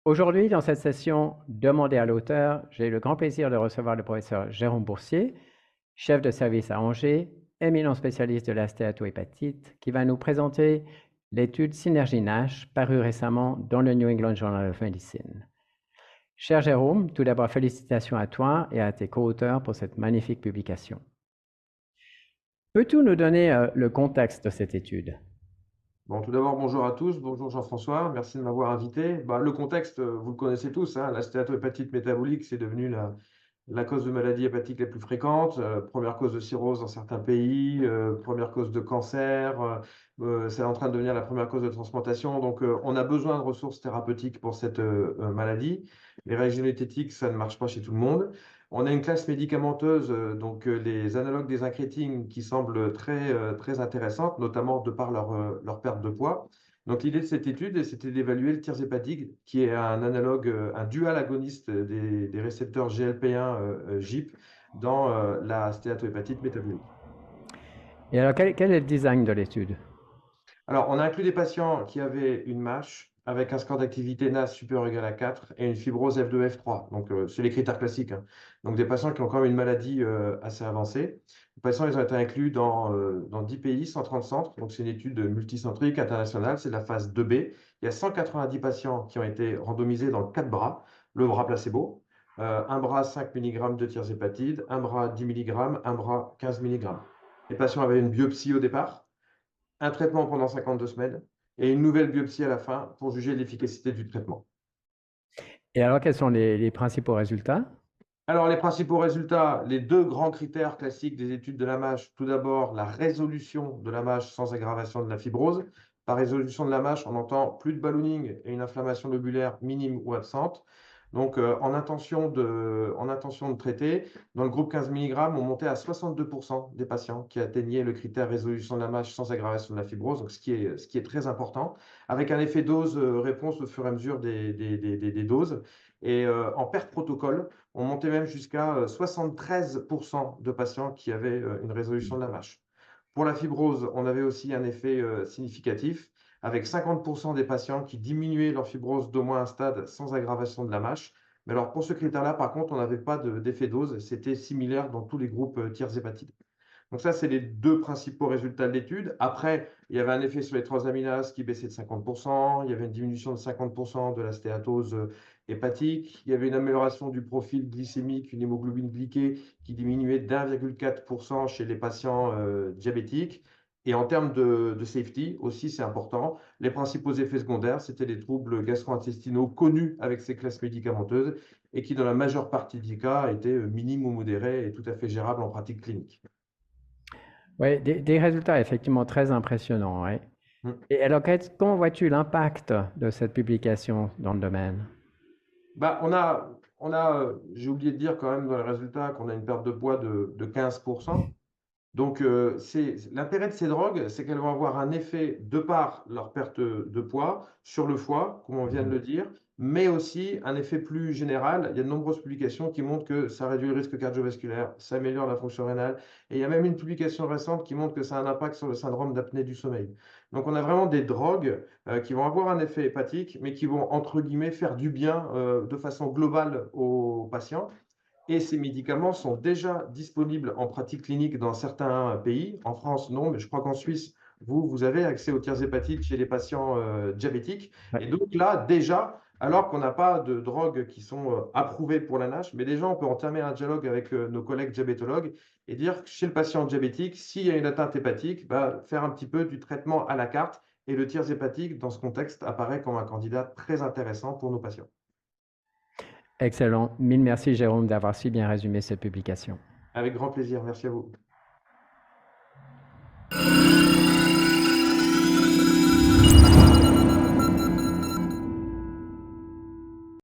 Aujourd'hui, dans cette session Demandez à l'auteur, j'ai le grand plaisir de recevoir le professeur Jérôme Boursier, chef de service à Angers, éminent spécialiste de la stéatohépatite, qui va nous présenter l'étude Synergie-NASH parue récemment dans le New England Journal of Medicine. Cher Jérôme, tout d'abord félicitations à toi et à tes co-auteurs pour cette magnifique publication. Peux-tu nous donner le contexte de cette étude? Bon, tout d'abord, bonjour à tous. Bonjour Jean-François. Merci de m'avoir invité. Le contexte, vous le connaissez tous, hein, la stéatohépatite métabolique, c'est devenu la cause de maladie hépatique la plus fréquente, première cause de cirrhose dans certains pays, première cause de cancer, c'est en train de devenir la première cause de transplantation. Donc, on a besoin de ressources thérapeutiques pour cette maladie. Les régimes diététiques, ça ne marche pas chez tout le monde. On a une classe médicamenteuse, les analogues des incrétines, qui semblent très intéressantes, notamment de par leur perte de poids. Donc, l'idée de cette étude, c'était d'évaluer le tirzépatide, qui est un analogue, un dual agoniste des récepteurs GLP-1, GIP, dans la stéatohépatite métabolique. Et alors, quel est le design de l'étude? Alors, on a inclus des patients qui avaient une MASH avec un score d'activité NAS supérieur ou égal à 4 et une fibrose F2, F3. Donc, c'est les critères classiques, hein. Donc, des patients qui ont quand même une maladie assez avancée. Les patients, ils ont été inclus dans 10 pays, 130 centres. Donc, c'est une étude multicentrique internationale. C'est la phase 2B. Il y a 190 patients qui ont été randomisés dans 4 bras. Le bras placebo, un bras 5 mg de tirzépatide, un bras 10 mg, un bras 15 mg. Les patients avaient une biopsie au départ, un traitement pendant 52 semaines et une nouvelle biopsie à la fin pour juger l'efficacité du traitement. Et alors, quels sont les principaux résultats? Alors, les principaux résultats, les deux grands critères classiques des études de la MASH, tout d'abord, la résolution de la MASH sans aggravation de la fibrose. Par résolution de la MASH, on entend plus de ballooning et une inflammation lobulaire minime ou absente. Donc, en intention de traiter, dans le groupe 15 mg, on montait à 62% des patients qui atteignaient le critère résolution de la MASH sans aggravation de la fibrose, donc ce qui est très important, avec un effet dose-réponse au fur et à mesure des doses. Et en perte protocole, on montait même jusqu'à 73% de patients qui avaient une résolution de la MASH. Pour la fibrose, on avait aussi un effet significatif, avec 50% des patients qui diminuaient leur fibrose d'au moins un stade sans aggravation de la MASH. Mais alors, pour ce critère-là, par contre, on n'avait pas d'effet dose. C'était similaire dans tous les groupes tirzépatides. Donc ça, c'est les deux principaux résultats de l'étude. Après, il y avait un effet sur les transaminases qui baissait de 50%, il y avait une diminution de 50% de la stéatose hépatique, il y avait une amélioration du profil glycémique, une hémoglobine glyquée qui diminuait d'1,4% chez les patients diabétiques. Et en termes de safety, aussi, c'est important, les principaux effets secondaires, c'était les troubles gastro-intestinaux connus avec ces classes médicamenteuses et qui, dans la majeure partie des cas, étaient minimes ou modérés et tout à fait gérables en pratique clinique. Oui, des résultats effectivement très impressionnants. Ouais. Mm. Et alors, comment vois-tu l'impact de cette publication dans le domaine? J'ai oublié de dire quand même dans les résultats qu'on a une perte de poids de 15%. Donc, l'intérêt de ces drogues, c'est qu'elles vont avoir un effet de par leur perte de poids sur le foie, comme on vient de le dire, mais aussi un effet plus général. Il y a de nombreuses publications qui montrent que ça réduit le risque cardiovasculaire, ça améliore la fonction rénale. Et il y a même une publication récente qui montre que ça a un impact sur le syndrome d'apnée du sommeil. Donc, on a vraiment des drogues qui vont avoir un effet hépatique, mais qui vont, entre guillemets, faire du bien de façon globale aux patients. Et ces médicaments sont déjà disponibles en pratique clinique dans certains pays. En France, non, mais je crois qu'en Suisse, vous avez accès aux tirzépatides chez les patients diabétiques. Et Ouais. donc là, déjà, alors qu'on n'a pas de drogues qui sont approuvées pour la NASH, mais déjà, on peut entamer un dialogue avec nos collègues diabétologues et dire que chez le patient diabétique, s'il y a une atteinte hépatique, faire un petit peu du traitement à la carte. Et le tirzépatique, dans ce contexte, apparaît comme un candidat très intéressant pour nos patients. Excellent. Mille merci, Jérôme, d'avoir si bien résumé cette publication. Avec grand plaisir. Merci à vous.